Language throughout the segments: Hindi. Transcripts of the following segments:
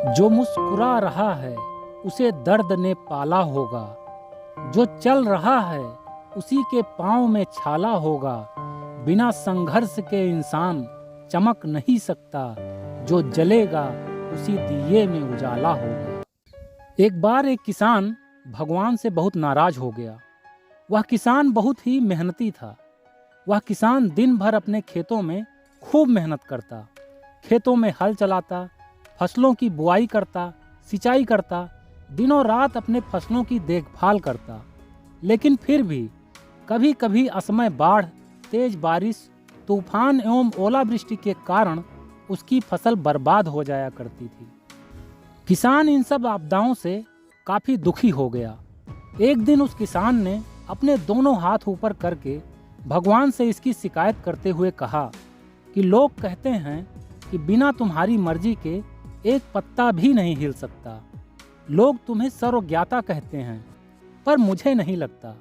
जो मुस्कुरा रहा है उसे दर्द ने पाला होगा, जो चल रहा है उसी के पाँव में छाला होगा। बिना संघर्ष के इंसान चमक नहीं सकता, जो जलेगा उसी दिए में उजाला होगा। एक बार एक किसान भगवान से बहुत नाराज हो गया। वह किसान बहुत ही मेहनती था। वह किसान दिन भर अपने खेतों में खूब मेहनत करता, खेतों में हल चलाता, फसलों की बुआई करता, सिंचाई करता, दिनों रात अपने फसलों की देखभाल करता। लेकिन फिर भी कभी कभी असमय बाढ़, तेज बारिश, तूफान एवं ओलावृष्टि के कारण उसकी फसल बर्बाद हो जाया करती थी। किसान इन सब आपदाओं से काफ़ी दुखी हो गया। एक दिन उस किसान ने अपने दोनों हाथ ऊपर करके भगवान से इसकी शिकायत करते हुए कहा कि लोग कहते हैं कि बिना तुम्हारी मर्जी के एक पत्ता भी नहीं हिल सकता। लोग तुम्हें सर्वज्ञाता कहते हैं, पर मुझे नहीं लगता।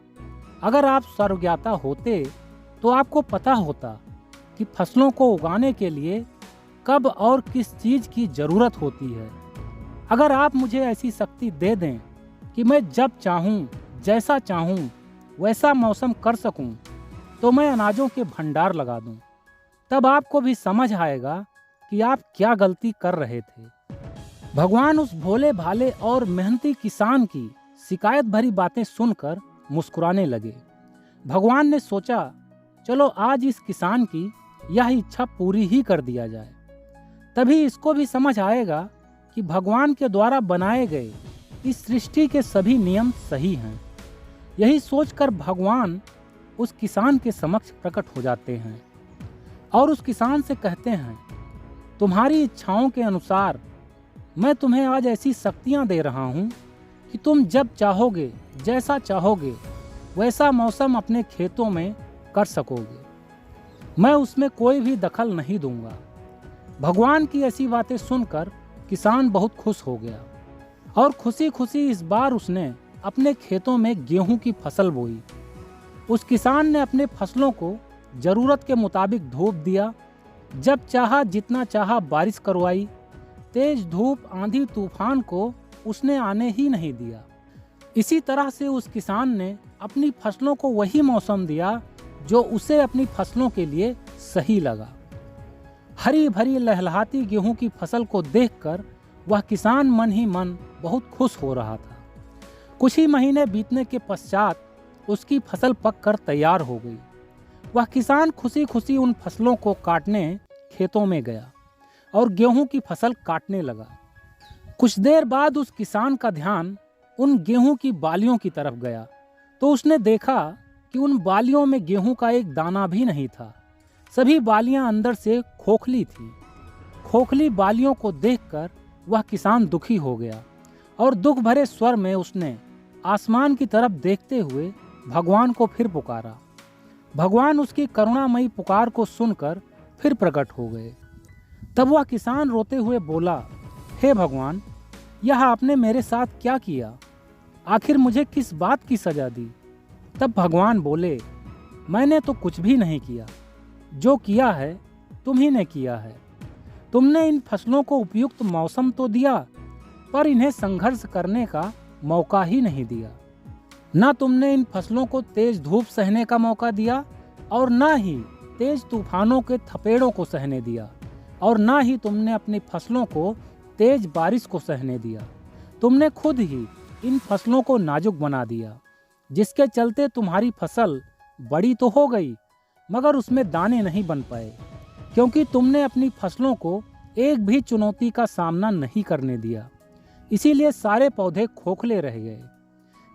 अगर आप सर्वज्ञाता होते तो आपको पता होता कि फसलों को उगाने के लिए कब और किस चीज़ की ज़रूरत होती है। अगर आप मुझे ऐसी शक्ति दे दें कि मैं जब चाहूँ, जैसा चाहूँ वैसा मौसम कर सकूँ, तो मैं अनाजों के भंडार लगा दूँ। तब आपको भी समझ आएगा कि आप क्या गलती कर रहे थे। भगवान उस भोले भाले और मेहनती किसान की शिकायत भरी बातें सुनकर मुस्कुराने लगे। भगवान ने सोचा, चलो आज इस किसान की यह इच्छा पूरी ही कर दिया जाए। तभी इसको भी समझ आएगा कि भगवान के द्वारा बनाए गए इस सृष्टि के सभी नियम सही हैं। यही सोचकर भगवान उस किसान के समक्ष प्रकट हो जाते हैं और उस किसान से कहते हैं, तुम्हारी इच्छाओं के अनुसार मैं तुम्हें आज ऐसी शक्तियाँ दे रहा हूँ कि तुम जब चाहोगे, जैसा चाहोगे वैसा मौसम अपने खेतों में कर सकोगे। मैं उसमें कोई भी दखल नहीं दूंगा। भगवान की ऐसी बातें सुनकर किसान बहुत खुश हो गया और खुशी खुशी इस बार उसने अपने खेतों में गेहूं की फसल बोई। उस किसान ने अपने फसलों को ज़रूरत के मुताबिक धूप दिया, जब चाहा जितना चाहा बारिश करवाई। तेज धूप, आंधी तूफान को उसने आने ही नहीं दिया। इसी तरह से उस किसान ने अपनी फसलों को वही मौसम दिया जो उसे अपनी फसलों के लिए सही लगा। हरी भरी लहलहाती गेहूं की फसल को देखकर वह किसान मन ही मन बहुत खुश हो रहा था। कुछ ही महीने बीतने के पश्चात उसकी फसल पककर तैयार हो गई। वह किसान खुशी खुशी उन फसलों को काटने खेतों में गया और गेहूं की फसल काटने लगा। कुछ देर बाद उस किसान का ध्यान उन गेहूं की बालियों की तरफ गया तो उसने देखा कि उन बालियों में गेहूं का एक दाना भी नहीं था। सभी बालियां अंदर से खोखली थी। खोखली बालियों को देखकर वह किसान दुखी हो गया और दुख भरे स्वर में उसने आसमान की तरफ देखते हुए भगवान को फिर पुकारा। भगवान उसकी करुणामयी पुकार को सुनकर फिर प्रकट हो गए। तब वह किसान रोते हुए बोला, हे भगवान, यह आपने मेरे साथ क्या किया? आखिर मुझे किस बात की सजा दी? तब भगवान बोले, मैंने तो कुछ भी नहीं किया। जो किया है तुम ही ने किया है। तुमने इन फसलों को उपयुक्त मौसम तो दिया, पर इन्हें संघर्ष करने का मौका ही नहीं दिया। न तुमने इन फसलों को तेज धूप सहने का मौका दिया और न ही तेज तूफानों के थपेड़ों को सहने दिया, और न ही तुमने अपनी फसलों को तेज बारिश को सहने दिया। तुमने खुद ही इन फसलों को नाजुक बना दिया, जिसके चलते तुम्हारी फसल बड़ी तो हो गई मगर उसमें दाने नहीं बन पाए, क्योंकि तुमने अपनी फसलों को एक भी चुनौती का सामना नहीं करने दिया। इसीलिए सारे पौधे खोखले रह गए।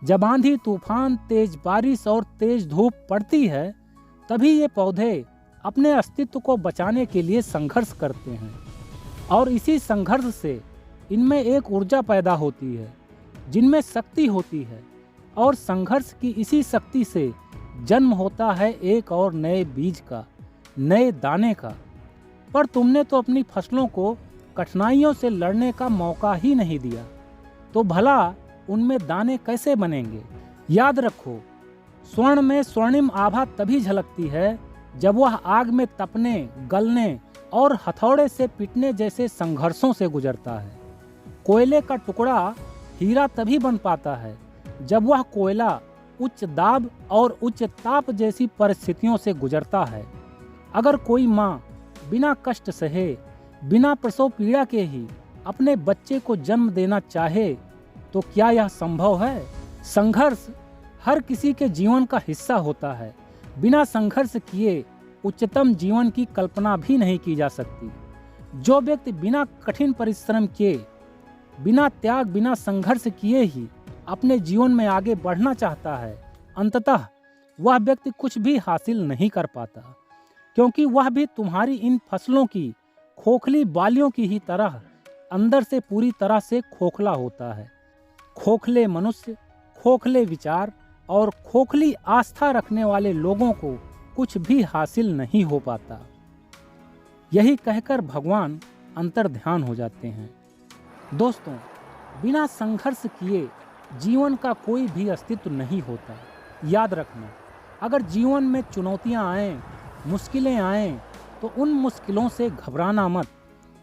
जब आंधी तूफान, तेज बारिश और तेज धूप पड़ती है, तभी ये पौधे अपने अस्तित्व को बचाने के लिए संघर्ष करते हैं और इसी संघर्ष से इनमें एक ऊर्जा पैदा होती है, जिनमें शक्ति होती है, और संघर्ष की इसी शक्ति से जन्म होता है एक और नए बीज का, नए दाने का। पर तुमने तो अपनी फसलों को कठिनाइयों से लड़ने का मौका ही नहीं दिया, तो भला उनमें दाने कैसे बनेंगे? याद रखो, स्वर्ण में स्वर्णिम आभा तभी झलकती है जब वह आग में तपने, गलने और हथौड़े से पीटने जैसे संघर्षों से गुजरता है। कोयले का टुकड़ा हीरा तभी बन पाता है जब वह कोयला उच्च दाब और उच्च ताप जैसी परिस्थितियों से गुजरता है। अगर कोई माँ बिना कष्ट सहे, बिना प्रसव पीड़ा के ही अपने बच्चे को जन्म देना चाहे तो क्या यह संभव है? संघर्ष हर किसी के जीवन का हिस्सा होता है। बिना संघर्ष किए उच्चतम जीवन की कल्पना भी नहीं की जा सकती। जो व्यक्ति बिना कठिन परिश्रम किए, बिना त्याग, बिना संघर्ष किए ही अपने जीवन में आगे बढ़ना चाहता है, अंततः वह व्यक्ति कुछ भी हासिल नहीं कर पाता, क्योंकि वह भी तुम्हारी इन फसलों की खोखली बालियों की ही तरह अंदर से पूरी तरह से खोखला होता है। खोखले मनुष्य, खोखले विचार और खोखली आस्था रखने वाले लोगों को कुछ भी हासिल नहीं हो पाता। यही कहकर भगवान अंतर्ध्यान हो जाते हैं। दोस्तों, बिना संघर्ष किए जीवन का कोई भी अस्तित्व नहीं होता। याद रखना, अगर जीवन में चुनौतियां आएं, मुश्किलें आएं, तो उन मुश्किलों से घबराना मत,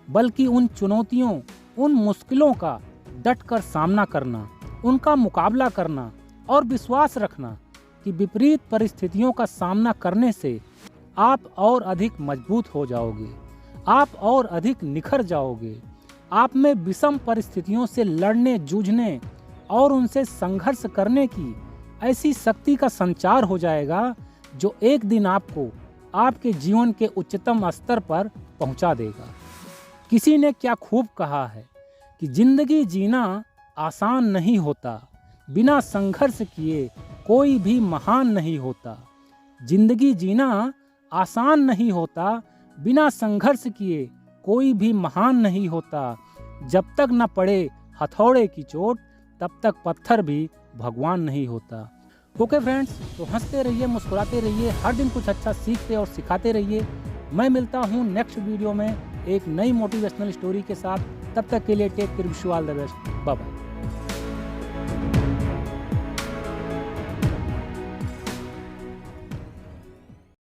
बल्कि उन चुनौतियों, उन मुश्किलों का डटकर सामना करना, उनका मुकाबला करना और विश्वास रखना कि विपरीत परिस्थितियों का सामना करने से आप और अधिक मजबूत हो जाओगे, आप और अधिक निखर जाओगे। आप में विषम परिस्थितियों से लड़ने, जूझने और उनसे संघर्ष करने की ऐसी शक्ति का संचार हो जाएगा जो एक दिन आपको आपके जीवन के उच्चतम स्तर पर पहुंचा देगा। किसी ने क्या खूब कहा है कि जिंदगी जीना आसान नहीं होता, बिना संघर्ष किए कोई भी महान नहीं होता। जिंदगी जीना आसान नहीं होता, बिना संघर्ष किए कोई भी महान नहीं होता। जब तक न पड़े हथौड़े की चोट, तब तक पत्थर भी भगवान नहीं होता। ओके फ्रेंड्स, तो हंसते रहिए, मुस्कुराते रहिए, हर दिन कुछ अच्छा सीखते और सिखाते रहिए। मैं मिलता हूँ नेक्स्ट वीडियो में एक नई मोटिवेशनल स्टोरी के साथ। तब तक के लिए take care, wish you all the best, bye bye.